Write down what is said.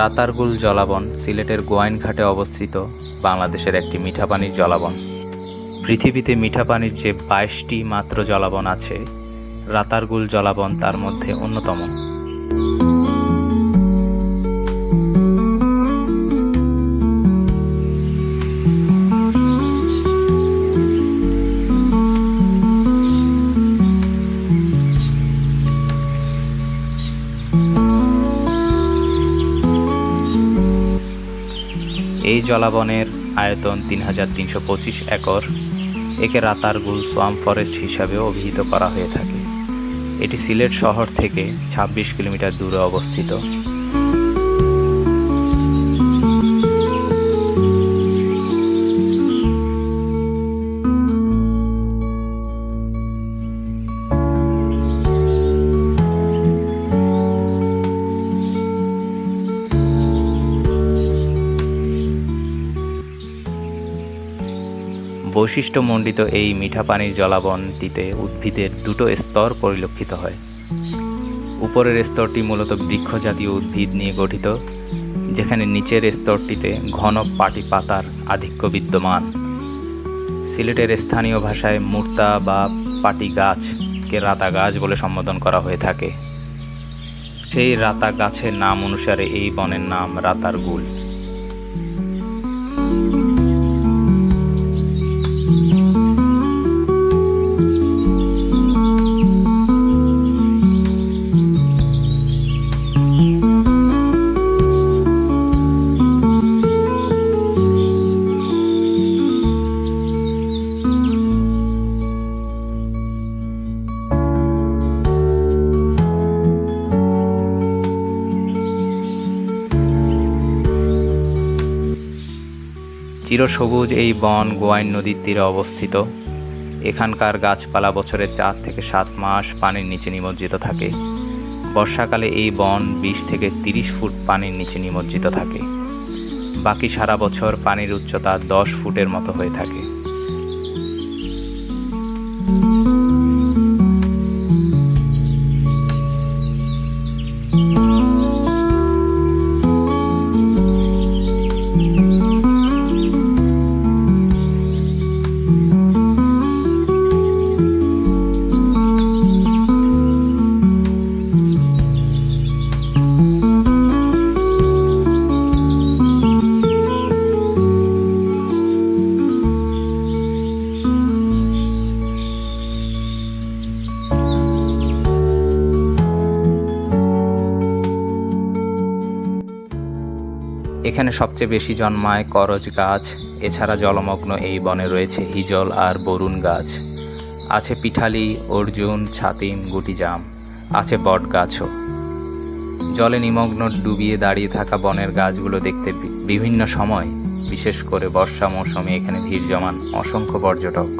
রাতারগুল জলাবন সিলেটের গোয়াইনঘাটে অবস্থিত বাংলাদেশের একটি মিঠা পানির জলাবন। পৃথিবীতে মিঠা পানির যে 22টি মাত্র জলাবন আছে, রাতারগুল জলাবন তার মধ্যে অন্যতম। এই জলাবনের আয়তন ৩৩২৫ একর। একে রাতারগুল সোয়াম্প ফরেস্ট হিসাবেও অভিহিত করা হয়ে থাকে। এটি সিলেট শহর থেকে ২৬ কিলোমিটার দূরে অবস্থিত। বৈশিষ্ট্যমণ্ডিত এই মিঠা পানির জলাবনটিতে উদ্ভিদের দুটো স্তর পরিলক্ষিত হয়। উপরের স্তরটি মূলত বৃক্ষজাতীয় উদ্ভিদ নিয়ে গঠিত, যেখানে নিচের স্তরটিতে ঘন পাটি পাতার আধিক্য বিদ্যমান। সিলেটের স্থানীয় ভাষায় মূর্তা বা পাটি গাছকে রাতা গাছ বলে সম্বোধন করা হয়ে থাকে। সেই রাতা গাছের নাম অনুসারে এই বনের নাম রাতারগুল। চিরসবুজ এই বন গোয়াইন নদীর তীরে অবস্থিত। এখানকার গাছপালা বছরের ৪ থেকে ৭ মাস পানির নিচে নিমজ্জিত থাকে। বর্ষাকালে এই বন ২০ থেকে ৩০ ফুট পানির নিচে নিমজ্জিত থাকে। বাকি সারা বছর পানির উচ্চতা ১০ ফুটের মতো হয়ে থাকে। এখানে সবচেয়ে বেশি জন্মায় করজ গাছ। এছাড়া জলমগ্ন এই বনে রয়েছে হিজল আর বরুণ গাছ, আছে পিঠালি, অর্জুন, ছাতিম, গুটিজাম, আছে বট গাছও। জলে নিমগ্ন ডুবিয়ে দাঁড়িয়ে থাকা বনের গাছগুলো দেখতে বিভিন্ন সময়, বিশেষ করে বর্ষা মৌসুমে এখানে ভিড় জমান অসংখ্য পর্যটক।